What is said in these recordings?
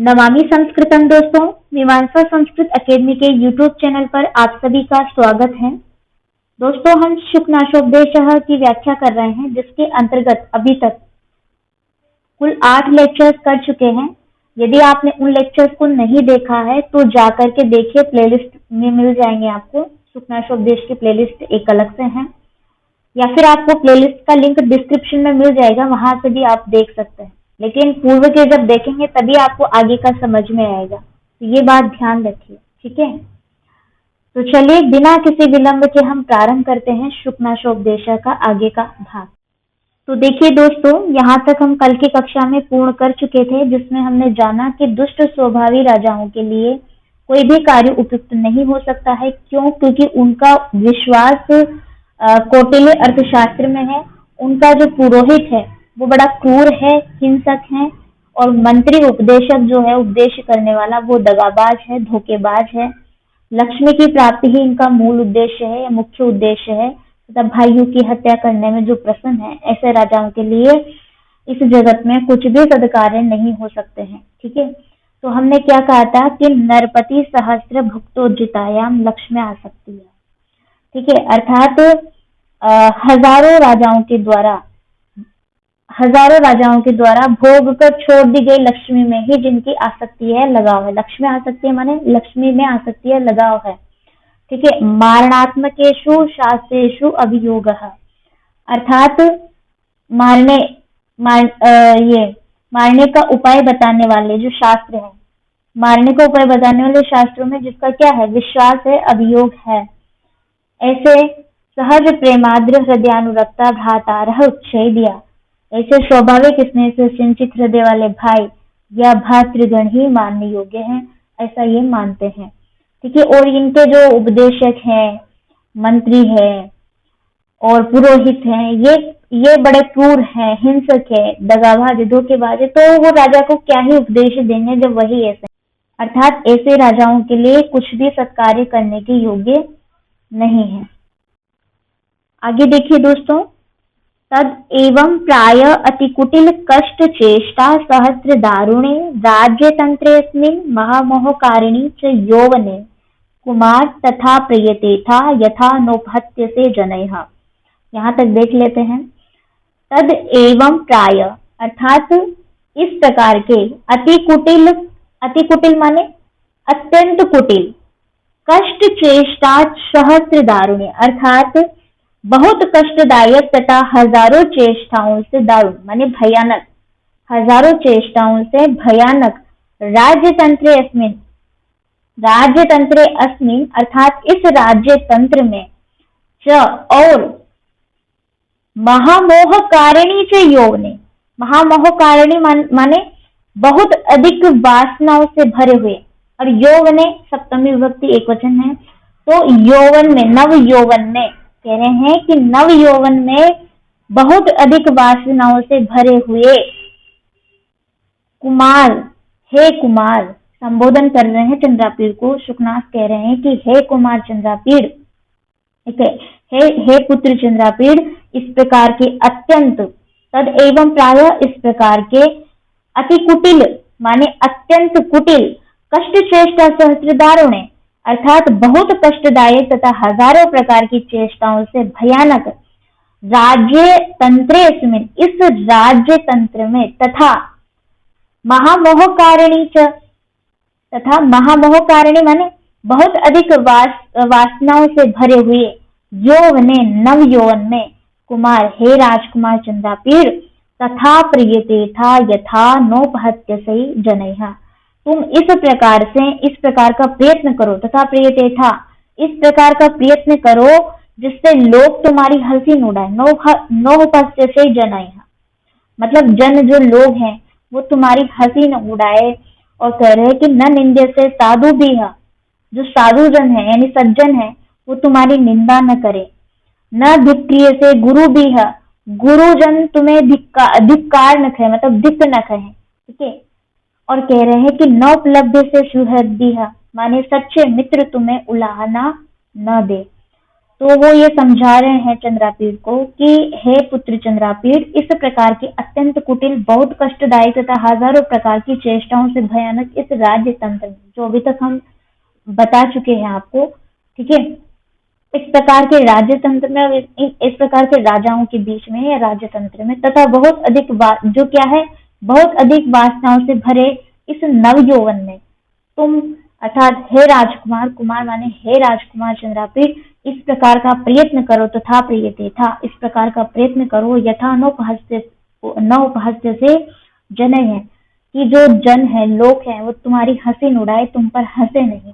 नमामि संस्कृतम दोस्तों, मीमांसा संस्कृत अकेडमी के यूट्यूब चैनल पर आप सभी का स्वागत है। दोस्तों, हम शुकनाशोपदेशः की व्याख्या कर रहे हैं, जिसके अंतर्गत अभी तक कुल 8 लेक्चर्स कर चुके हैं। यदि आपने उन लेक्चर्स को नहीं देखा है तो जाकर के देखिए, प्लेलिस्ट में मिल जाएंगे आपको। शुकनाशोपदेश की प्लेलिस्ट एक अलग से है, या फिर आपको प्लेलिस्ट का लिंक डिस्क्रिप्शन में मिल जाएगा, वहां से भी आप देख सकते हैं। लेकिन पूर्व के जब देखेंगे तभी आपको आगे का समझ में आएगा, तो ये बात ध्यान रखिए, ठीक है। तो चलिए, बिना किसी विलंब के हम प्रारंभ करते हैं शुकनाशोपदेशः का आगे का भाग। तो देखिए दोस्तों, यहाँ तक हम कल की कक्षा में पूर्ण कर चुके थे, जिसमें हमने जाना कि दुष्ट स्वभावी राजाओं के लिए कोई भी कार्य उपयुक्त नहीं हो सकता है। क्यों? क्योंकि उनका विश्वास कौटिल्य अर्थशास्त्र में है। उनका जो पुरोहित है वो बड़ा क्रूर है, हिंसक है, और मंत्री उपदेशक जो है, उपदेश करने वाला, वो दगाबाज है, धोखेबाज है। लक्ष्मी की प्राप्ति ही इनका मूल उद्देश्य है या मुख्य उद्देश्य है, तथा भाइयों की हत्या करने में जो प्रसन्न है, ऐसे राजाओं के लिए इस जगत में कुछ भी सद्कार्य नहीं हो सकते हैं, ठीक है। तो हमने क्या कहा था कि नरपति सहस्त्र भुक्तोज्जितायाम लक्ष्मी आ सकती है, ठीक है। अर्थात हजारों राजाओं के द्वारा भोग कर छोड़ दी गई लक्ष्मी में ही जिनकी आसक्ति है, लगाव है। लक्ष्मी आसक्ति माने लक्ष्मी में आसक्ति है, लगाव है, ठीक है। मारणात्मकेषु शास्त्रेषु अभियोगः, अर्थात मारने का उपाय बताने वाले जो शास्त्र है, मारने का उपाय बताने वाले शास्त्रों में जिसका क्या है, विश्वास है, अभियोग है, ऐसे सहज प्रेमाद्र हृदयानुरक्ता भ्रातारः उच्छेद्या, ऐसे स्वाभाविक स्नेह से सिंचित हृदय वाले भाई या भातृगण ही मानने योग्य हैं, ऐसा ये मानते हैं, ठीक है। और इनके जो उपदेशक हैं, मंत्री हैं और पुरोहित हैं, ये बड़े क्रूर हैं, हिंसक है, दगाबाज, धोखेबाज है। तो वो राजा को क्या ही उपदेश देंगे जब वही ऐसे, अर्थात ऐसे राजाओं के लिए कुछ भी सत्कार्य करने के योग्य नहीं है। आगे देखिए दोस्तों, तद एवं प्राय अतिकुटिल कष्ट चेष्टा सहस्र दारुणे राज्यतंत्रेऽस्मिन् महामोहकारिणी च यौवने कुमार तथा प्रियतेथा यथा नोपहत्यसे जनैः। यहाँ तक देख लेते हैं। तद एवं प्राय, अर्थात इस प्रकार के, अतिकुटिल माने अत्यंत कुटिल, कष्ट चेष्टा सहस्र दारुणे, अर्थात बहुत कष्टदायक तथा हजारों चेष्टाओं से दारुण माने भयानक, हजारों चेष्टाओं से भयानक, राज्यतंत्रे अस्मिन्, अर्थात इस राज्य तंत्र में, च और महामोहकारिणी च यौवने, महामोहकारिणी माने बहुत अधिक वासनाओं से भरे हुए, और यौवने सप्तमी विभक्ति एकवचन है। तो यौवन में, नव यौवन में, कह रहे हैं कि नव यौवन में बहुत अधिक वासनाओं से भरे हुए कुमार, हे कुमार, संबोधन कर रहे हैं चंद्रापीड़ को। शुकनाथ कह रहे हैं कि हे कुमार चंद्रापीड़, ठीक है, हे पुत्र चंद्रापीड़, इस प्रकार के अत्यंत, तद एवं प्राय, इस प्रकार के अति कुटिल माने अत्यंत कुटिल, कष्ट चेष्टा सहस्र दारुणे, अर्थात बहुत कष्टदायक तथा हजारों प्रकार की चेष्टाओं से भयानक, राज्य तंत्रेऽस्मिन्, इस राज्य तंत्र में, तथा महामोहकारिणी च, तथा महामोहकारिणी माने बहुत अधिक वासनाओं से भरे हुए, यौवने नव यौवन में, कुमार हे राजकुमार चंद्रापीड़, तथा प्रियते था यथा नोपहत्यसे जनैः, तुम इस प्रकार से, इस प्रकार का प्रयत्न करो, तथा प्रियते था, इस प्रकार का प्रयत्न करो जिससे लोग तुम्हारी हंसी न उड़ाए। नोपहत्यसे जनैः मतलब जन, जो लोग हैं वो तुम्हारी हंसी न उड़ाए, और कह रहे हैं कि न निंद्य से साधु भी है, जो साधु जन है यानी सज्जन है, वो तुम्हारी निंदा न करे। न धिक्रिय से गुरु भी है, गुरुजन तुम्हें धिक्कार न कहे, मतलब धिक न कहे, ठीक है। और कह रहे हैं कि नौपलब्ध से सुहृदि है, माने सच्चे मित्र तुम्हें उलाहना न दे। तो वो ये समझा रहे हैं चंद्रापीड़ को कि हे पुत्र चंद्रापीड़, इस प्रकार के अत्यंत कुटिल, बहुत कष्टदायी तथा हजारों प्रकार की चेष्टाओं से भयानक इस राज्य तंत्र में, जो अभी तक हम बता चुके हैं आपको, ठीक है, इस प्रकार के राज्य तंत्र में, इस प्रकार के राजाओं के बीच में या राज्य तंत्र में, तथा बहुत अधिक जो क्या है, बहुत अधिक वासनाओं से भरे इस नव यौवन में तुम, अर्थात हे राजकुमार, कुमार माने हे राजकुमार चंद्रापीड़, इस प्रकार का प्रयत्न करो तथा प्रियते था, इस प्रकार का प्रयत्न करो यथा नौपहस्य से जन है, कि जो जन है, लोग है, वो तुम्हारी हंसी उड़ाए, तुम पर हंसे नहीं।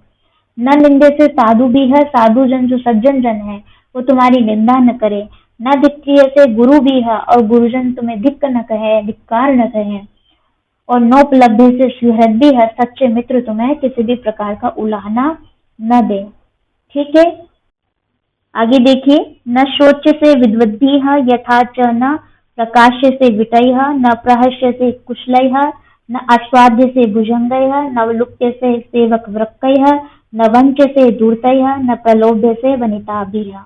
न निंदे से साधु भी है, साधु जन जो सज्जन जन है वो तुम्हारी निंदा न करे। न धिक्रिय से गुरु भी है, और गुरुजन तुम्हें धिक्क न कहे, धिक्कार न कहे। और नौपलब्धि से सुहृद भी है, सच्चे मित्र तुम्हें किसी भी प्रकार का उलाहना न दे। ठीक है, आगे देखिए, न शोच से विद्वद्भि यथा च न प्रकाश्य से विटय, न प्रहस्य से कुशलय, न आस्वाद्य से भुजंगय, न लुप्य से सेवक वृक्कय, न वंच से दूरतय, न प्रलोभ्य से वनिताभिः।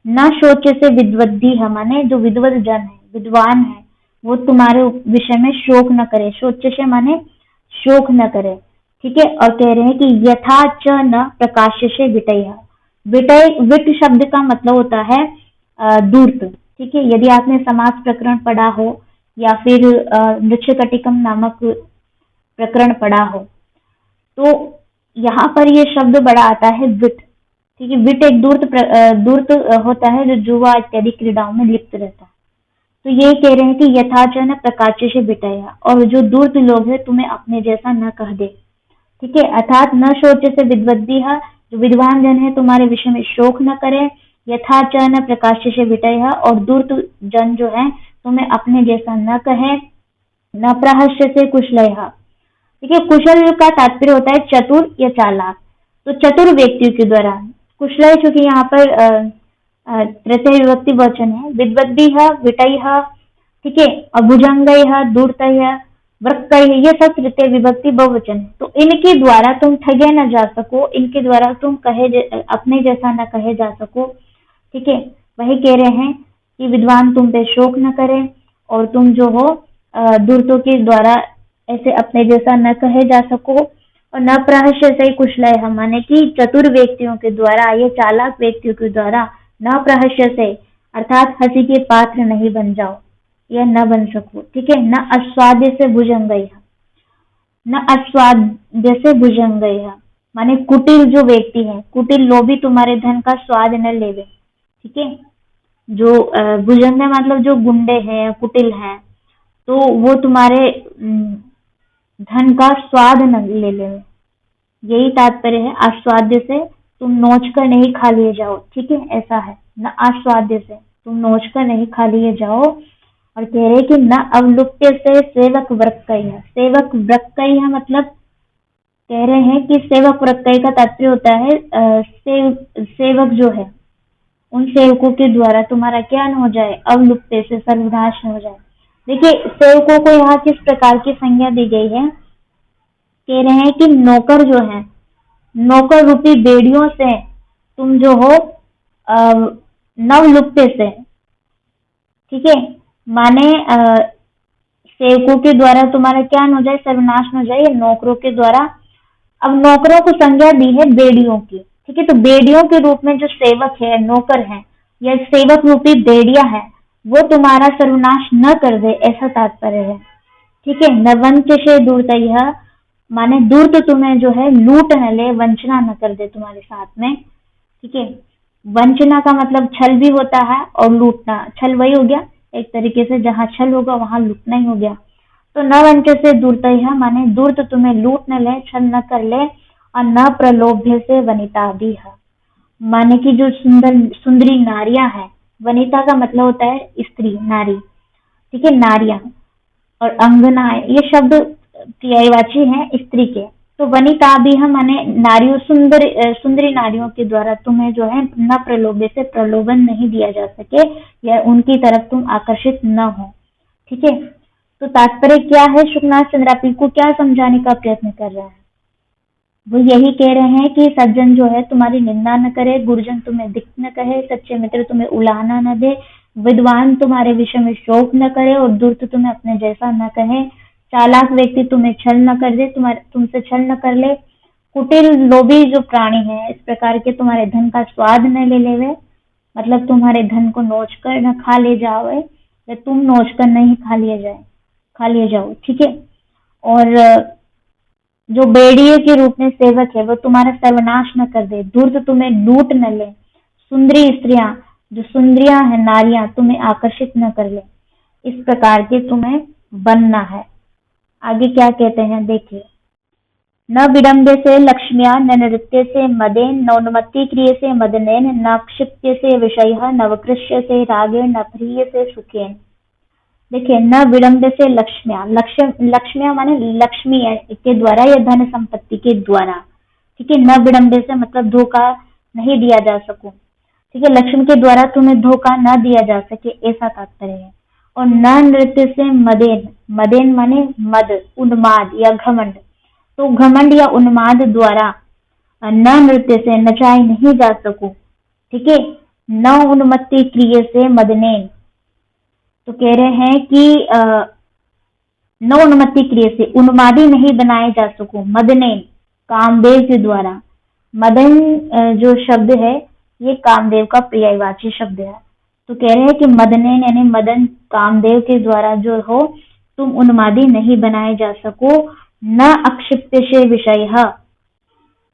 न शोच से विद्वद्भि माने जो विद्वत जन है, विद्वान है, वो तुम्हारे विषय में शोक न करे। शोच से माने शोक न करे, ठीक है। और कह रहे हैं कि यथा च न प्रकाश्य से विटय। विट शब्द का मतलब होता है दूर्त, ठीक है। यदि आपने समास प्रकरण पढ़ा हो या फिर नृत्यकटिकम नामक प्रकरण पढ़ा हो, तो यहाँ पर ये शब्द बड़ा आता है विट, ठीक है। विट एक दूर्त होता है जो जुआ इत्यादि क्रीड़ाओं में लिप्त रहता है। तो ये कह रहे हैं कि यथाचन प्रकाश्य से बिटाया, और जो दूर्त लोग है तुम्हें अपने जैसा न कह दे, ठीक है। अर्थात न शोच से विद्वद्भि, जो विद्वान जन है तुम्हारे विषय में शोक न करे। यथाचन प्रकाश्य से बिटाया, और दूर्त जन जो है तुम्हें अपने जैसा न कहे। न प्रहस्य से कुशलय, ठीक है। कुशल का तात्पर्य होता है चतुर या चालाक। तो चतुर व्यक्तियों के द्वारा, कुशलय चूंकि यहाँ पर तृतीय विभक्ति वचन है, विद्वद्भि विटय, ठीक है, और भुजंगय, दूरतय, वृक्कय, ये सब तृतीय विभक्ति बहुवचन है। तो इनके द्वारा तुम ठगे न जा सको, इनके द्वारा तुम अपने जैसा न कहे जा सको, ठीक है। वही कह रहे हैं कि विद्वान तुम पे शोक न करे, और तुम जो हो दूरतों के द्वारा ऐसे अपने जैसा न कहे जा सको। और न प्रहस्य से कुशलय, माने कि चतुर व्यक्तियों के द्वारा या चालाक व्यक्तियों के द्वारा न प्रहस्य से, अर्थात हंसी के पात्र नहीं बन जाओ या न बन सको, ठीक है। न आस्वाद्य से भुजंगय, न आस्वाद्य से भुजंगय, माने कुटिल जो व्यक्ति है, कुटिल लोभी तुम्हारे धन का स्वाद न लेवे, ठीक है। जो भुजंगय मतलब जो गुंडे हैं, कुटिल हैं, तो वो तुम्हारे धन का स्वाद न ले ले, यही तात्पर्य है। आस्वाद्य से तुम नोच कर नहीं खा लिए जाओ, ठीक है, ऐसा है। न आस्वाद्य से तुम नोच कर नहीं खा लिए जाओ। और कह रहे कि न अवलुप्य से सेवक वृक्कय, सेवक वृक्कय मतलब कह रहे हैं कि सेवक वृक्कय का तात्पर्य होता है सेवक जो है, उन सेवकों के द्वारा तुम्हारा क्या न हो जाए, अवलुप्य से सर्वनाश न हो जाए। देखिए, सेवकों को यहाँ किस प्रकार की संज्ञा दी गई है, कह रहे हैं कि नौकर जो है, नौकर रूपी बेड़ियों से तुम जो हो नवलुप्त से, ठीक है, माने सेवकों के द्वारा तुम्हारा क्या न हो जाए, सर्वनाश न हो जाए, नौकरों के द्वारा। अब नौकरों को संज्ञा दी है बेड़ियों की, ठीक है। तो बेड़ियों के रूप में जो सेवक है, नौकर है, या सेवक रूपी बेड़िया है, वो तुम्हारा सर्वनाश न कर दे, ऐसा तात्पर्य है, ठीक है। न वंच से दूरतय, माने दूर तो तुम्हें जो है लूट न ले, वंचना न कर दे तुम्हारे साथ में, ठीक है। वंचना का मतलब छल भी होता है, और लूटना, छल वही हो गया एक तरीके से, जहाँ छल होगा वहां लूटना ही हो गया। तो न वंच से दूरतय माने दूर तो तुम्हें लूट न ले, छल न कर ले। और न प्रलोभ्य से वनिता भी है, माने कि जो सुंदरी नारियां हैं, वनिता का मतलब होता है स्त्री, नारी, ठीक है, नारियां। और अंगनाएं, ये शब्द पर्यायवाची हैं स्त्री के। तो वनिता भी हम माने नारियों, सुंदरी नारियों के द्वारा तुम्हें जो है न प्रलोभ्य से प्रलोभन नहीं दिया जा सके, या उनकी तरफ तुम आकर्षित न हो, ठीक है। तो तात्पर्य क्या है, शुकनाथ चंद्रापीड़ को क्या समझाने का प्रयत्न कर रहा है, वो यही कह रहे हैं कि सज्जन जो है तुम्हारी निंदा न करे, गुरुजन तुम्हें दिक् न कहे, सच्चे मित्र तुम्हें उलाहना न दे, विद्वान तुम्हारे विषय में शोक न करे और दुष्ट तुम्हें अपने जैसा न कहे, चालाक व्यक्ति तुम्हें छल न कर दे, तुमसे छल न कर ले, कुटिल लोभी जो प्राणी है इस प्रकार के तुम्हारे धन का स्वाद न ले लेवे, मतलब तुम्हारे धन को नोच कर न खा ले जाओ, या तुम नोच कर नहीं खा लिए जाओ, ठीक है। और जो बेड़िए के रूप में सेवक है वो तुम्हारा सर्वनाश न कर दे, धूर्त तुम्हें लूट न ले, सुंदरी स्त्रियां जो सुंदरियां हैं नारियां तुम्हें आकर्षित न कर ले, इस प्रकार के तुम्हें बनना है। आगे क्या कहते हैं देखिए, न विडम्बे से लक्ष्म्या, न नृत्य से मदेन, न उन्मत्ति क्रिय से मदनेन, न क्षिप्य से विषय, न वकृष्य से रागे, न प्रिय से सुखेन। देखिए, न विडम्बे से लक्ष्म्या, लक्ष्म्या माने लक्ष्मी के द्वारा या धन संपत्ति के द्वारा, ठीक है। न विडम्बे से मतलब धोखा नहीं दिया जा सको, ठीक है, लक्ष्मी के द्वारा तुम्हें धोखा न दिया जा सके, ऐसा तात्पर्य है। और न नृत्य से मदेन, मदेन माने मद, उन्माद या घमंड, तो घमंड या उन्माद द्वारा न नृत्य से नचाए नहीं जा सको, ठीक है। न उन्मत्ति क्रिय से मदनेन, तो कह रहे हैं कि न उन्मत्ति क्रिय से उन्मादी नहीं बनाए जा सको, मदनेन कामदेव के द्वारा। मदन जो शब्द है ये कामदेव का पर्यायवाची शब्द है, तो कह रहे हैं कि मदनेन यानी मदन कामदेव के द्वारा जो हो तुम उन्मादी नहीं बनाए जा सको। न अक्षिप्य से विषय,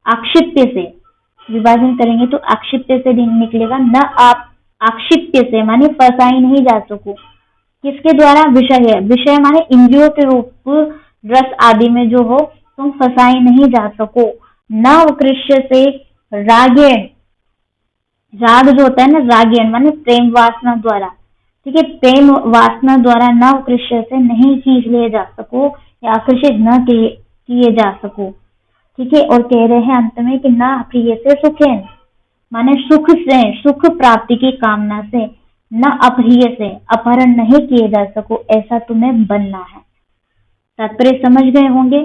आक्षिप्य से विभाजन करेंगे तो आक्षिप्य से दिन निकलेगा, न आप आक्षिप्य से माने फंसाई नहीं जा सको, किसके द्वारा, विषय है, विषय माने इंद्रियों के रूप रस आदि में जो हो तुम फंसाई नहीं जा सको। न वकृष्य से रागेण, राग जो होता है ना, रागेण माने प्रेम वासना द्वारा, ठीक है, प्रेम वासना द्वारा न वकृष्य से नहीं खींच लिए जा सको या आकर्षित न किए जा सको, ठीक है। और कह रहे हैं अंत में कि न प्रिय से सुखेन, माने सुख से, सुख प्राप्ति की कामना से, न अप्रिय से अपहरण नहीं किए जा सको, ऐसा तुम्हें बनना है। तात्पर्य समझ गए होंगे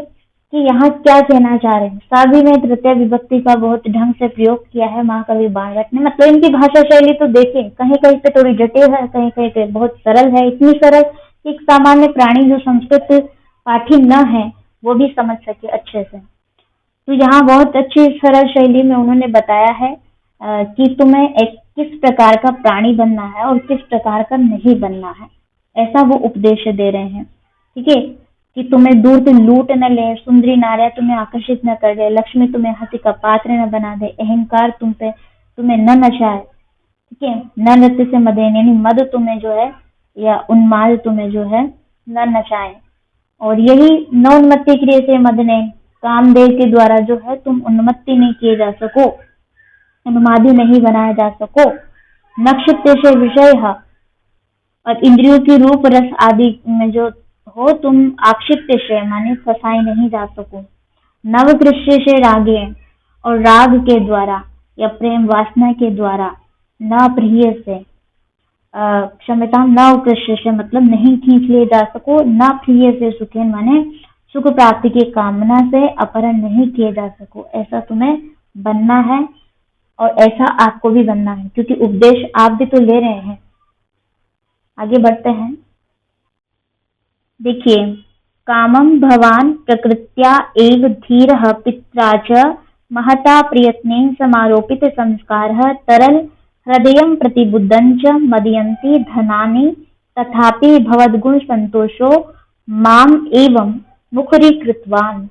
कि यहाँ क्या कहना चाह रहे हैं। साधी में तृतीय विभक्ति का बहुत ढंग से प्रयोग किया है महाकवि बाणभट्ट ने, मतलब इनकी भाषा शैली तो देखें, कहीं कहीं पे थोड़ी जटिल है, कहीं कहीं पे बहुत सरल है, इतनी सरल कि एक सामान्य प्राणी जो संस्कृत पाठी न है वो भी समझ सके अच्छे से। तो यहाँ बहुत अच्छी सरल शैली में उन्होंने बताया है कि तुम्हें एक किस प्रकार का प्राणी बनना है और किस प्रकार का नहीं बनना है, ऐसा वो उपदेश दे रहे हैं, ठीक है। कि तुम्हें दूर से लूट न ले, सुंदरी नारियां तुम्हें आकर्षित न कर दे, लक्ष्मी तुम्हें हंसी का पात्र न बना दे, अहंकार तुम्हें न नचाए, ठीक है, न नृत्य से मदेन यानी मद तुम्हें जो है या उन्माद तुम्हें जो है न नचाए। और यही न उन्मत्ति क्रिय से मदने, कामदेव के द्वारा जो है तुम उन्मत्ति नहीं किए जा सको, उन्मादी नहीं बनाया जा सको। नक्षत्र से विषय, और इंद्रियों की रूप रस आदि में जो हो तुम आक्षिप्त से माने फंसाए नहीं जा सको। नवकृष्य से रागे, और राग के द्वारा या प्रेम वासना के द्वारा, न प्रिय से क्षमता, न उत्कृष्ट से मतलब नहीं खींच ले जा सको, न प्रिय से सुखेन माने सुख प्राप्ति की कामना से अपहरण नहीं किए जा सको, ऐसा तुम्हें बनना है। और ऐसा आपको भी बनना है क्योंकि उपदेश आप भी तो ले रहे हैं। आगे बढ़ते हैं, देखिए, कामं भवान प्रकृत्या एव धीरः पित्रा च महता प्रयत्नेन समारोपित संस्कारः तरल हृदयं प्रतिबुद्धं च मदयन्ति धनानि तथापि भवद्गुण संतोषो माम एवं मुखरीकृतवान।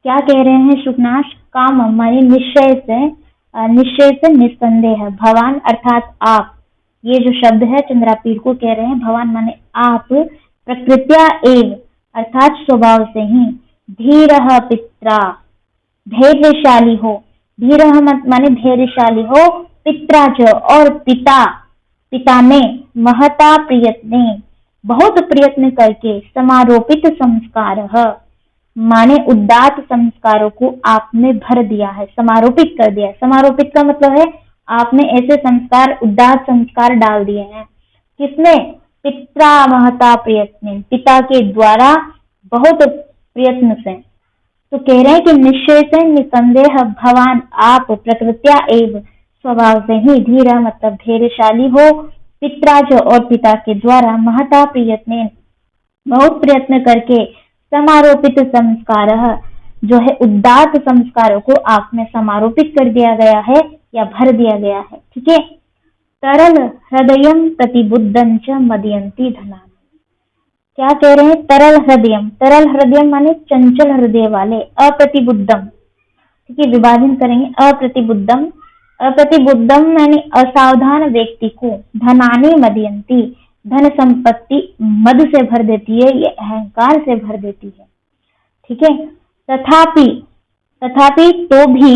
क्या कह रहे हैं शुकनाश, काम माने निश्चय से निस्संदेह, भवान अर्थात आप, ये जो शब्द है चंद्रापीठ को कह रहे हैं, भवान माने आप, प्रकृत्या एव अर्थात स्वभाव से ही, धीरः पित्रा धैर्यशाली हो, धीरः माने धैर्यशाली हो, पित्रा च और पिता में, महता प्रयत्ने बहुत प्रयत्न करके, समारोपित संस्कारः माने उदात्त संस्कारों को आपने भर दिया है, समारोपित कर दिया है। समारोपित का मतलब है आपने ऐसे संस्कार, उदात्त संस्कार डाल दिए हैं, किसमें, पित्रा महता प्रयत्न, पिता के द्वारा बहुत प्रयत्न से, तो कह रहे हैं कि निश्चय से निसंदेह भवान आप प्रकृत्या एव स्वभाव से ही धीरा मतलब धैर्यशाली हो, पित्राज और पिता के द्वारा महता प्रयत्न बहुत प्रयत्न करके समारोपित संस्कार जो है उदात्त संस्कारों को आप में समारोपित कर दिया गया है या भर दिया गया है। ठीक है। तरल हृदयम प्रतिबुद्धं च मदयंती धना। क्या कह रहे हैं? तरल हृदयम। तरल हृदयम माने चंचल हृदय वाले, अप्रतिबुद्धम। ठीक है, विभाजन करेंगे। अप्रतिबुद्धम, अप्रतिबुद्धम यानी असावधान व्यक्ति को धनानी मदयंती धन संपत्ति मद से भर देती है, ये अहंकार से भर देती है। ठीक है। तथापि तथापि तो भी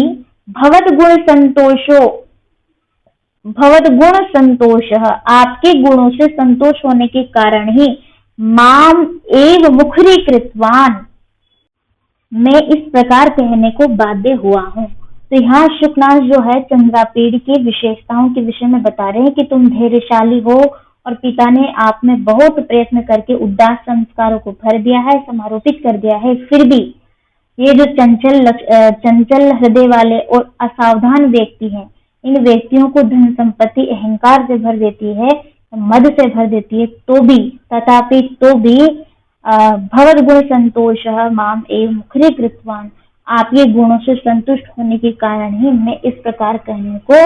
भवत गुण संतोषो, भवत गुण संतोष आपके गुणों से संतोष होने के कारण ही माम एव मुखरीकृतवान मैं इस प्रकार कहने को बाध्य हुआ हूँ। तो यहाँ शुकनाथ जो है चंद्रापीड़ की विशेषताओं के विषय में बता रहे हैं कि तुम धैर्यशाली हो और पिता ने आप में बहुत प्रयत्न करके उदास संस्कारों को भर दिया है, समारोपित कर दिया है, फिर भी ये जो चंचल हृदय वाले और असावधान व्यक्ति हैं, इन व्यक्तियों को धन संपत्ति अहंकार से भर देती है, मद से भर देती है। तो भी तथापि तो भी भवद गुण संतोष माम एव मुखरीकृतवान आप ये गुणों से संतुष्ट होने के कारण ही मैं इस प्रकार कहने को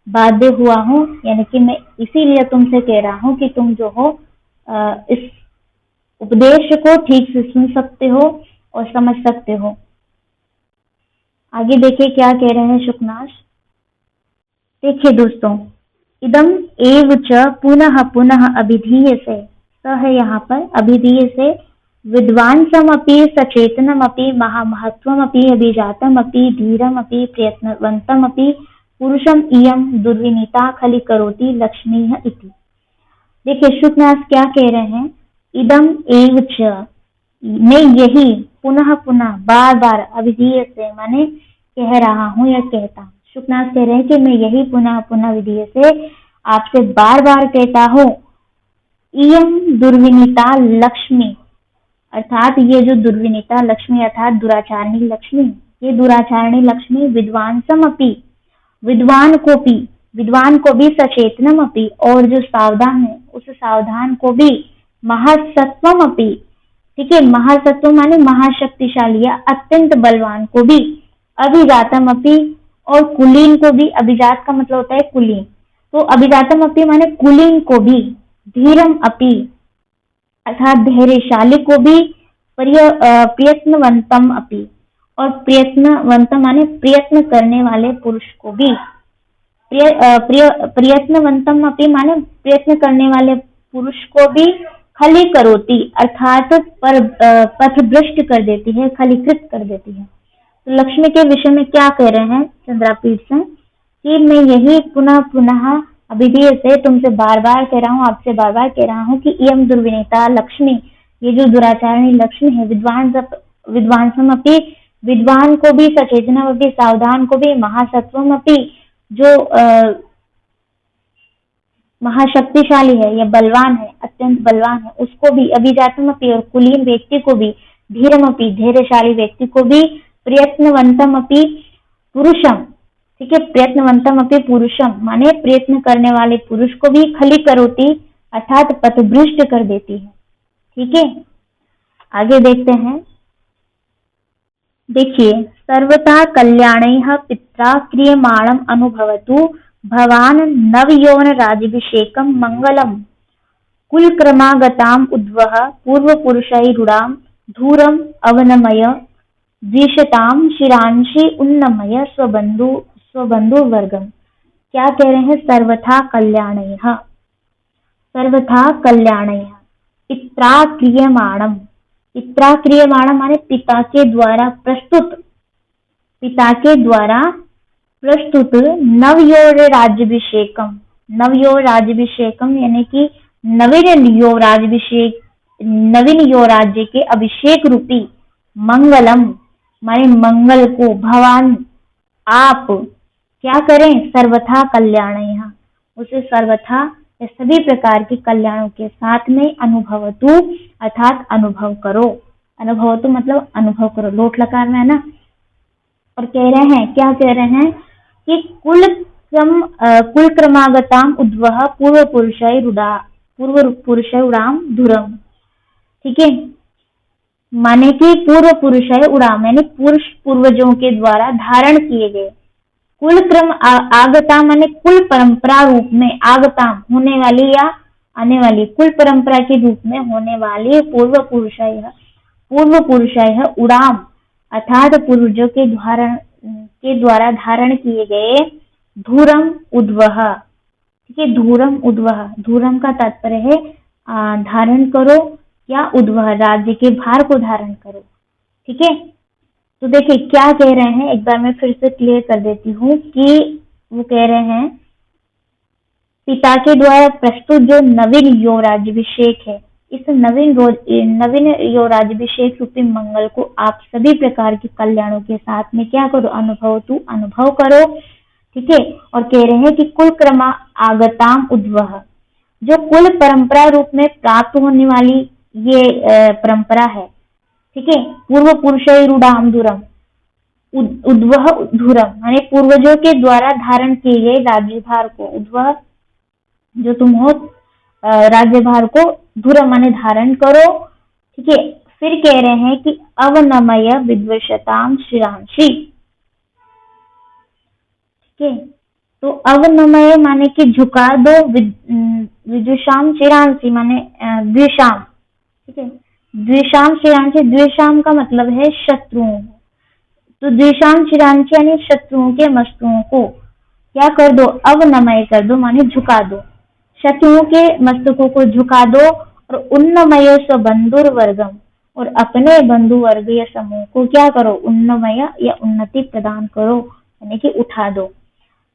बाध्य हुआ हूँ। यानी कि मैं इसीलिए तुमसे कह रहा हूँ कि तुम जो हो इस उपदेश को ठीक से सुन सकते हो और समझ सकते हो। आगे देखिए क्या कह रहे हैं शुकनाश। देखिए दोस्तों, इदम एव च पुनः पुनः अभिधीय से, स है यहाँ पर अभिधीय से, विद्वांसमपि सचेतनमपि महामहत्वमपि अभिजातमपि धीरमपि प्रयत्नवन्तमपि पुरुषम इयम दुर्विनीता खलि करोति लक्ष्मीः इति। देखिए शुकनाथ क्या कह रहे हैं, इदम एव च मैं यही पुनः पुनः बार बार अभिधीय से माने कह रहा हूँ या कहता हूँ। शुकनाथ कह रहे हैं कि मैं यही पुनः पुनः विधेय से आपसे बार बार कहता हूँ, इयम दुर्विनीता लक्ष्मी, अर्थात ये जो दुर्विनीता लक्ष्मी अर्थात दुराचारणी लक्ष्मी, ये दुराचारणी लक्ष्मी विद्वांसम अपि विद्वान को भी सचेतनम अपि और जो सावधान है उस सावधान को भी महासत्वम अपि। ठीक है, महासत्व माने महाशक्तिशाली या अत्यंत बलवान को भी, अभिजातम अपि और कुलीन को भी, अभिजात का मतलब होता है कुलीन, तो अभिजातम अपि माने कुलीन को भी, धीरम अपि अर्थात धैर्यशाली को भी, प्रयत्नवंतम अपि और प्रयत्नवंतम माने प्रयत्न करने वाले पुरुष को भी, प्रयत्नवंतम अपि माने प्रयत्न करने वाले पुरुष को भी खली करोति अर्थात पथ भ्रष्ट कर देती है, खलीकृत कर देती है। तो लक्ष्मी के विषय में क्या कह रहे हैं चंद्रापीठ से कि मैं यही पुनः पुनः अभिधेय से तुमसे बार बार कह रहा हूँ, आपसे बार बार कह रहा हूँ कि इयम दुर्विनीता लक्ष्मी, ये जो दुराचारणी लक्ष्मी है, विद्वांसम अपि विद्वान को भी, सचेतनम अपि सावधान को भी, महासत्वम अपि जो महाशक्तिशाली है या बलवान है, अत्यंत बलवान है, उसको भी, अभिजातम अपि और कुलीन व्यक्ति को भी, धीरम अपि धैर्यशाली व्यक्ति को भी, प्रयत्नवंतम अपि पुरुषम, ठीक है, प्रयत्नवंतम अपि पुरुषम माने प्रयत्न करने वाले पुरुष को भी खली करोति अर्थात पथभ्रष्ट कर देती है। ठीक है, आगे देखते हैं। देखिए, सर्वथा कल्याणैः पित्रा क्रियमाणम अनुभवतु भवान नवयौवन राजाभिषेकम मंगलम कुल क्रमागताम उद्वह पूर्व पुरुषैरूढ़ाम धूरम अवनमय द्विषताम शिरांशि उन्नमय स्वबंधु वर्गम। क्या कह रहे हैं? सर्वथा कल्याणैः, सर्वथा कल्याणैः पित्रा क्रियमाणम, पित्रा क्रियमाणम माने पिता के द्वारा प्रस्तुत, पिता के द्वारा प्रस्तुत नवयौवन राज्याभिषेकम, नवयौवन राज्याभिषेकम यानी कि नवीन युवराज्याभिषेक, नवीन युवराज्य के अभिषेक रूपी मंगलम माने मंगल को भवान आप क्या करें? सर्वथा कल्याणैः, उसे सर्वथा सभी प्रकार के कल्याणों के साथ में अनुभवतु अर्थात अनुभव करो। अनुभव तो मतलब अनुभव करो, लोट लकार में है ना। और कह रहे हैं, क्या कह रहे हैं कि कुल क्रमागताम उद्वह पूर्व पुरुषय उड़ाम धुरम। ठीक है, माने कि पूर्व पुरुषय उड़ाम यानी पुरुष पूर्वजों के द्वारा धारण किए गए, कुल क्रम आगता माने कुल परंपरा रूप में, आगताम होने वाली या आने वाली, कुल परंपरा के रूप में होने वाली पूर्व पुरुषय उड़ाम अर्थात पूर्वजों के द्वारा धारण किए गए धूरम उद्वह। ठीक है, धूरम उद्वह, धूरम का तात्पर्य है धारण करो या उद्वह राज्य के भार को धारण करो। ठीक है, तो देखिए क्या कह रहे हैं, एक बार मैं फिर से क्लियर कर देती हूँ कि वो कह रहे हैं पिता के द्वारा प्रस्तुत जो नवीन योराज्याभिषेक है, इस नवीन योराज्याभिषेक रूपी मंगल को आप सभी प्रकार के कल्याणों के साथ में क्या करो, अनुभव करो। ठीक है, और कह रहे हैं कि कुल क्रमा आगताम उद्वह, जो कुल परंपरा रूप में प्राप्त होने वाली ये परंपरा है। ठीक है, पूर्व पुरुष रूढ़ाम धुरम, उद्वह धुरम माने पूर्वजों के द्वारा धारण किए गए राज्यभार को, उद्वह जो तुम हो राज्यभार को, धुरम माने धारण करो। ठीक है, फिर कह रहे हैं कि अवनमय विद्वशताम शिरांशी। ठीक है, तो अवनमय माने कि झुका दो, विदुषाम शिरांशी माने द्विषाम। ठीक है, द्विषाम शिरांशी, द्विषाम का मतलब है शत्रुओं, तो द्विषाम शिरांशी यानी शत्रुओं के मस्तकों को क्या कर दो, अवनमय कर दो माने झुका दो, शत्रुओं के मस्तकों को झुका दो। और उन्नमय स्वबंधुर वर्गम, और अपने बंधु वर्ग या समूह को क्या करो, उन्नमय या उन्नति प्रदान करो यानी कि उठा दो।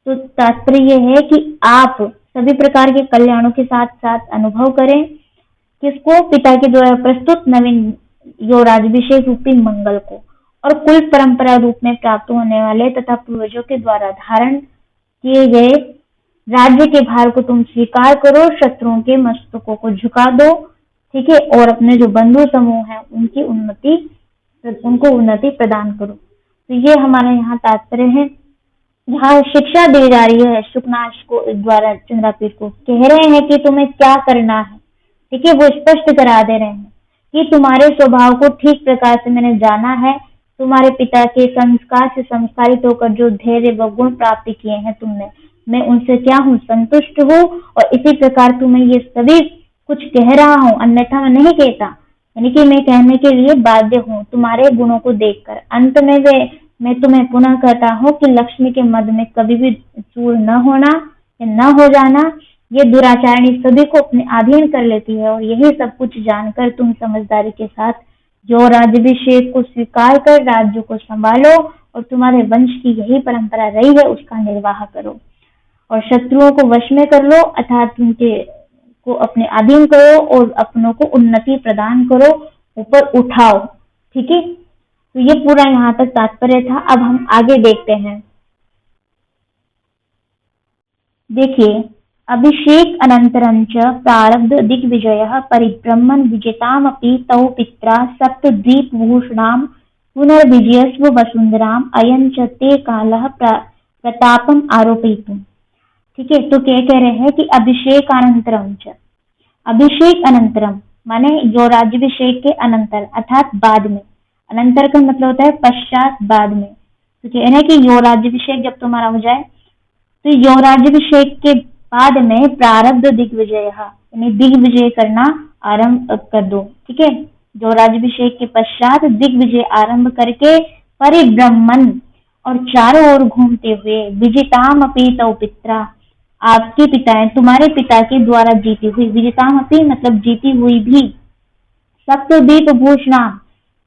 तो तात्पर्य यह है कि आप सभी प्रकार के कल्याणों के साथ साथ अनुभव करें, किसको, पिता के द्वारा प्रस्तुत नवीन योराज्याभिषेक रूपी मंगल को, और कुल परंपरा रूप में प्राप्त होने वाले तथा पूर्वजों के द्वारा धारण किए गए राज्य के भार को तुम स्वीकार करो, शत्रुओं के मस्तकों को झुका दो। ठीक है, और अपने जो बंधु समूह है उनको उन्नति प्रदान करो। तो ये हमारा यहाँ तात्पर्य है, यहाँ शिक्षा दी जा रही है शुकनाश को द्वारा चंद्रापीठ को, कह रहे हैं कि तुम्हें क्या करना है। ठीक है, वो स्पष्ट करा दे रहे हैं कि तुम्हारे स्वभाव को ठीक प्रकार से मैंने जाना है, तुम्हारे पिता के संस्कार से संस्कारित होकर जो धैर्य व गुण प्राप्त किए हैं तुमने, मैं उनसे क्या हूँ, संतुष्ट हूँ, और इसी प्रकार तुम्हें ये सभी कुछ कह रहा हूँ, अन्यथा मैं नहीं कहता, यानी कि मैं कहने के लिए बाध्य हूँ तुम्हारे गुणों को देखकर। अंत में मैं तुम्हें पुनः कहता हूँ कि लक्ष्मी के मद में कभी भी चूर न होना या न हो जाना, ये दुराचारणी सभी को अपने अधीन कर लेती है, और यही सब कुछ जानकर तुम समझदारी के साथ जो राज्याभिषेक को स्वीकार कर राज्य को संभालो, और तुम्हारे वंश की यही परंपरा रही है उसका निर्वाह करो, और शत्रुओं को वश में कर लो, अर्थात उनके को अपने अधीन करो, और अपनों को उन्नति प्रदान करो, ऊपर उठाओ। ठीक है, तो ये पूरा यहाँ तक तात्पर्य था। अब हम आगे देखते हैं। देखिए, अभिषेक अनंतरं च प्रारब्ध दिग्विजयः परिब्रह्मन् विजितामपि तौ पित्रा सप्तद्वीपभूषणां पुनर्विजयस्व वसुंधराम अयं च ते कालः प्रतापम आरोपयितुम्। ठीक है, तो क्या कह रहे हैं कि अभिषेक अनंतरम च, अभिषेक अनंतरम माने जो राज्याभिषेक के अनंतर अर्थात बाद में, अनंतर का मतलब होता है पश्चात, बाद में। तो कह रहे हैं कि यो राज्याभिषेक जब तुम्हारा हो जाए, तो यो राज्याभिषेक के बाद में प्रारब्ध दिग्विजय यानी दिग्विजय करना आरंभ कर दो। ठीक है, जो राज्याभिषेक के पश्चात दिग्विजय आरंभ करके परिब्रह्मन और चारों ओर घूमते हुए विजिताम अपि तौ पित्रा, आपके पिता तुम्हारे पिता के द्वारा जीती हुई, विजिताम अपि मतलब जीती हुई भी, सप्तद्वीप भूषणा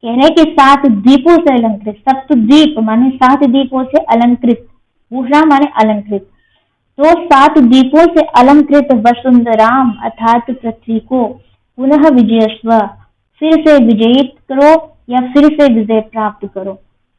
कह रहे कि 7 द्वीपों से अलंकृत, सप्तद्वीप माने 7 द्वीपों से अलंकृत, भूषणा माने अलंकृत, तो 7 द्वीपों से अलंकृत वसुंधराम अर्थात पृथ्वी को पुनः विजयस्व फिर से विजयित करो या फिर से विजय प्राप्त करो।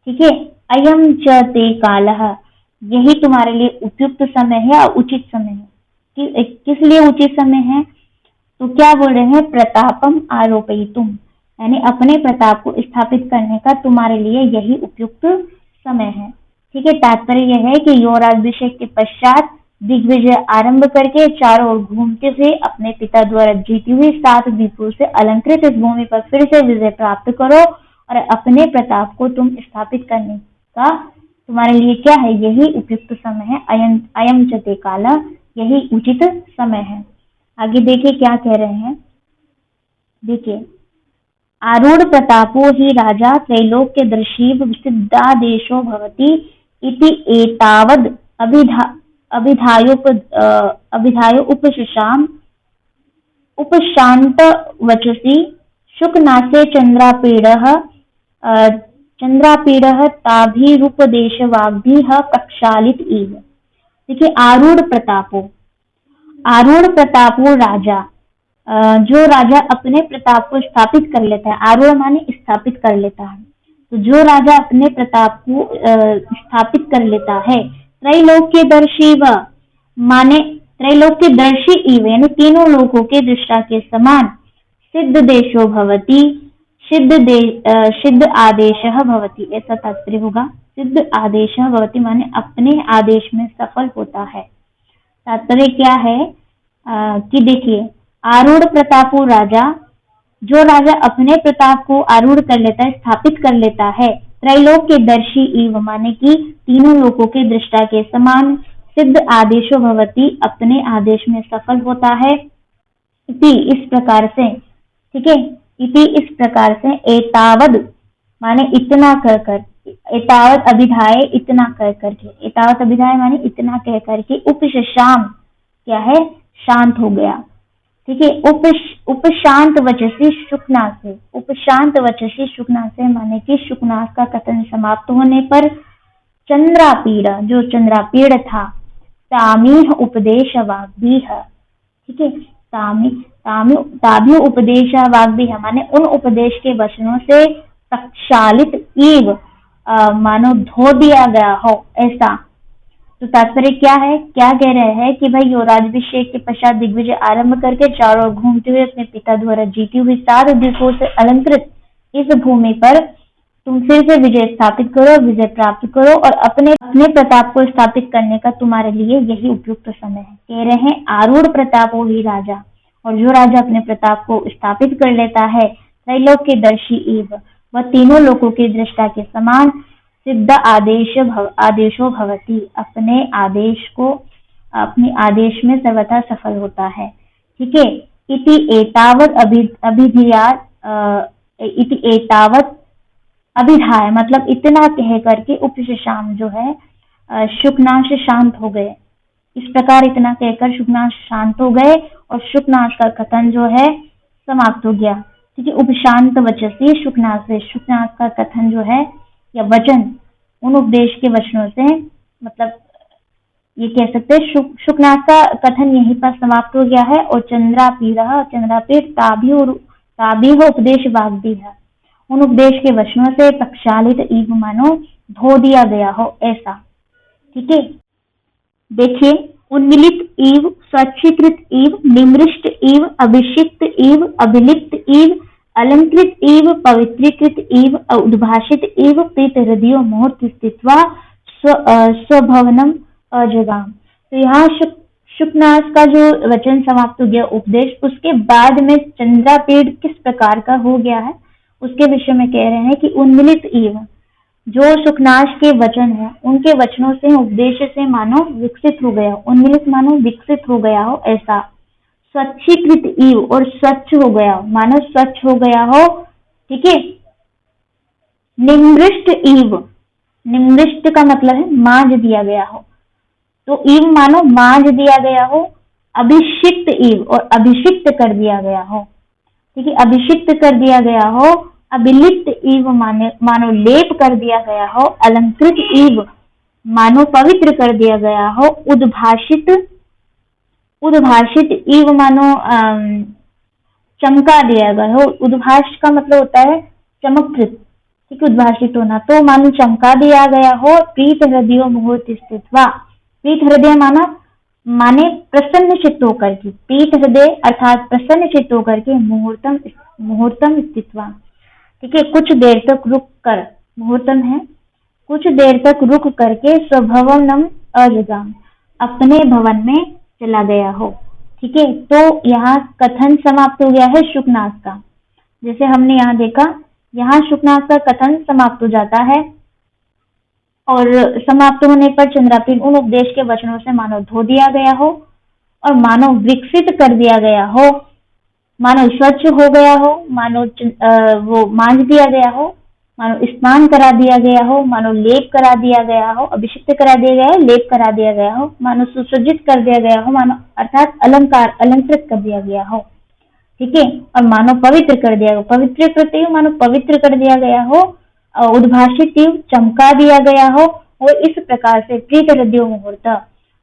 ठीक है, अयम च ते कालः, यही तुम्हारे लिए उपयुक्त समय है और उचित समय है। किस लिए उचित समय है, तो क्या बोल रहे हैं, प्रतापम आरोपयितुम यानी अपने प्रताप को स्थापित करने का तुम्हारे लिए यही उपयुक्त समय है। ठीक है, तात्पर्य यह है कि युवराज्याभिषेक के पश्चात दिग्विजय आरंभ करके चारों ओर घूमते हुए अपने पिता द्वारा जीती हुई 7 द्वीपों से अलंकृत इस भूमि पर फिर से विजय प्राप्त करो और अपने प्रताप को तुम स्थापित करने का तुम्हारे लिए क्या है, यही उपयुक्त समय है। अयम चते काला, यही उचित समय है। आगे देखिए क्या कह रहे हैं। देखिए, आरूढ़ प्रतापो हि राजा त्रैलोक्यदर्शीव सिद्धादेशो भवति इति एतावद् अभिधाय उपशान्तवचसि शुकनासे चन्द्रापीडः ताभिरुपदेशवाग्भिः प्रक्षालित इव। देखिए, आरूढ़ प्रतापो राजा, जो राजा अपने प्रताप को स्थापित कर लेता है। आरूढ़ माने स्थापित कर लेता है। तो जो राजा अपने प्रताप को स्थापित कर लेता है, त्रैलोक्यदर्शी व माने त्रैलोक्यदर्शी इव, यानी तीनों लोकों के दृष्टा के समान, सिद्ध देशो भवति, सिद्ध आदेशः भवति, ऐसा तात्पर्य होगा। सिद्ध आदेशः भवति माने अपने आदेश में सफल होता है। तात्पर्य क्या है कि देखिए, आरूढ़ प्रतापो राजा, जो राजा अपने प्रताप को आरूढ़ कर लेता है, स्थापित कर लेता है। त्रैलोक्यदर्शी इव माने कि तीनों लोकों के दृष्टा के समान, सिद्ध आदेशो भवति अपने आदेश में सफल होता है। इति इस प्रकार से, ठीक है, इति इस प्रकार से, एतावद माने इतना कहकर, एतावत अभिधाय इतना कह करके, एतावत अभिधाय माने इतना कह करके, उपशशाम क्या है, शांत हो गया। ठीक है, उपशांत वचसी शुकनासे, उपशांत वचसी शुकनासे माने कि शुकनास का कथन समाप्त होने पर चंद्रापीड़, जो चंद्रापीड़ था, तामीह उपदेश वाग्भीह, ठीक है, तामी उपदेश वाग्भीह माने उन उपदेश के वचनों से प्रक्षालित इव मानो धो दिया गया हो, ऐसा। तो तात्पर्य क्या है, क्या कह रहे हैं कि भाई युवराज्याभिषेक के पश्चात दिग्विजय आरंभ करके चारों ओर घूमते हुए अपने पिता द्वारा जीती हुई 7 द्वीपों से अलंकृत इस भूमि पर तुम फिर से विजय स्थापित करो, विजय प्राप्त करो और अपने प्रताप को स्थापित करने का तुम्हारे लिए यही उपयुक्त समय है। कह रहे हैं आरूढ़ प्रतापो हि राजा, और जो राजा अपने प्रताप को स्थापित कर लेता है, त्रैलोक्यदर्शी इव, वह तीनों लोकों के दृष्टा के समान, सिद्ध आदेशो भवति अपने आदेश में सर्वथा सफल होता है। ठीक है, इति एतावत् अभिधाय मतलब इतना कह करके उपशशाम जो है शुकनाश शांत हो गए। इस प्रकार इतना कहकर शुकनाश शांत हो गए और शुकनाश का कथन जो है समाप्त हो गया। ठीक है, उपशांत वचसी शुकनाश का कथन जो है या वचन, उन उपदेश के वचनों से, मतलब ये कह सकते हैं शुकनाश का कथन यहीं पर समाप्त हो गया है। और चंद्रापीठ ताबीह उपदेश वाग्दी है, उन उपदेश के वचनों से प्रक्षालित इव मानो धो दिया गया हो, ऐसा। ठीक है, देखिए, उन्मिलित इव, स्वच्छीकृत इव, निमृष्ट इव, अभिषिक्त इव, अभिलिप्त इव, अलंकृत इव, पवित्रीकृत इव, उद्भाषित इव, प्रीत हृदय मुहूर्त स्थित्वा स्वभवनम अजगाम। तो यहाँ शुकनाश का जो वचन समाप्त हो गया उपदेश, उसके बाद में चंद्रापीड़ किस प्रकार का हो गया है उसके विषय में कह रहे हैं कि उन्मिलित इव, जो शुकनाश के वचन है उनके वचनों से, उपदेश से मानो विकसित हो गया, उन्मिलित मानो विकसित हो गया हो, ऐसा। स्वच्छीकृत इव, और स्वच्छ हो गया, मानो स्वच्छ हो गया हो। ठीक है, निमृष्ट इव, निमृष्ट का मतलब है मांझ दिया गया हो, तो इव मानो मांझ दिया गया हो। अभिषिक्त इव, और अभिषिक्त कर दिया गया हो। ठीक है, अभिषिक्त कर दिया गया हो। अभिलिप्त इव मानो लेप कर दिया गया हो। अलंकृत इव मानो पवित्र कर दिया गया हो। उद्भाषित इव मानो चमका दिया गया हो। उद्भाष का मतलब होता है चमककृत, ठीक है, उद्भाषित होना, तो मानो चमका दिया गया हो। प्रीत हृदय मुहूर्त स्थित्वा, प्रीत हृदय माने प्रसन्न चित्त होकर के, प्रीत हृदय अर्थात प्रसन्न चित्त होकर के, मुहूर्तम स्थित्वा ठीक है, कुछ देर तक रुक कर, मुहूर्तम है, कुछ देर तक रुक करके स्वभवनम अजगाम, अपने भवन में चला गया हो। ठीक है, तो यहाँ कथन समाप्त हो गया है शुकनाथ का। जैसे हमने यहाँ देखा, यहाँ शुकनाथ का कथन समाप्त हो जाता है और समाप्त होने पर चंद्रापीठ उन उपदेश के वचनों से मानो धो दिया गया हो और मानो विकसित कर दिया गया हो, मानो स्वच्छ हो गया हो, मानो वो मांझ दिया गया हो, मानो स्नान करा दिया गया हो, मानो लेप करा दिया गया हो, अभिषिक्त करा दिया गया हो, लेप करा दिया गया हो, मानो सुसज्जित कर दिया गया हो, मानो अर्थात अलंकार अलंकृत कर दिया गया हो। ठीक है, और मानो पवित्र कर दिया हो, पवित्र करते हो मानो पवित्र कर दिया गया हो, उद्भाषित चमका दिया गया हो, और इस प्रकार से प्रीत हृदय मुहूर्त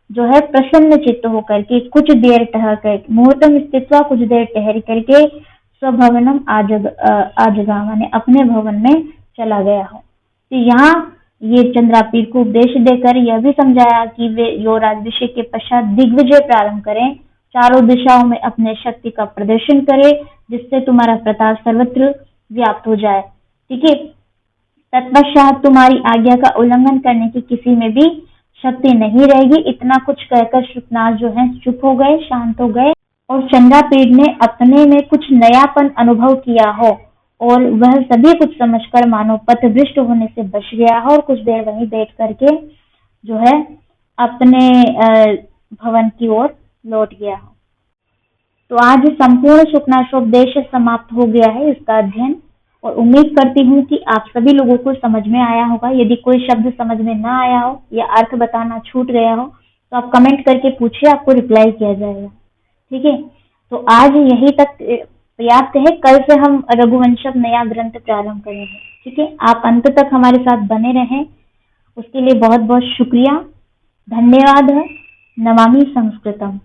जो है प्रसन्न चित्त होकर के कुछ देर ठहर कर, मुहूर्तम स्थित्वा, कुछ देर ठहर करके स्वभवनम आजगा माने अपने भवन में चला गया हो। तो यहाँ ये चंद्रापीठ को उपदेश देकर यह भी समझाया कि वे योराभिषेक के पश्चात दिग्विजय प्रारंभ करें, चारों दिशाओं में अपने शक्ति का प्रदर्शन करें, जिससे तुम्हारा प्रताप सर्वत्र व्याप्त हो जाए। ठीक है, तत्पश्चात तुम्हारी आज्ञा का उल्लंघन करने की किसी में भी शक्ति नहीं रहेगी। इतना कुछ कहकर शुकनाथ जो है चुप हो गए, शांत हो गए, और चंद्रापीठ ने अपने में कुछ नयापन अनुभव किया हो और वह सभी कुछ समझकर मानो पथभ्रष्ट होने से बच गया हो और कुछ देर वहीं बैठ करके जो है अपने भवन की ओर लौट गया हो। तो आज संपूर्ण शुकनाशोपदेश समाप्त हो गया है, इसका अध्ययन, और उम्मीद करती हूँ कि आप सभी लोगों को समझ में आया होगा। यदि कोई शब्द समझ में ना आया हो या अर्थ बताना छूट गया हो तो आप कमेंट करके पूछिए, आपको रिप्लाई किया जाएगा। ठीक है, तो आज यही तक पर्याप्त है। कल से हम रघुवंशम नया ग्रंथ प्रारंभ करेंगे। ठीक है, आप अंत तक हमारे साथ बने रहें, उसके लिए बहुत बहुत शुक्रिया, धन्यवाद है। नमामि संस्कृतम।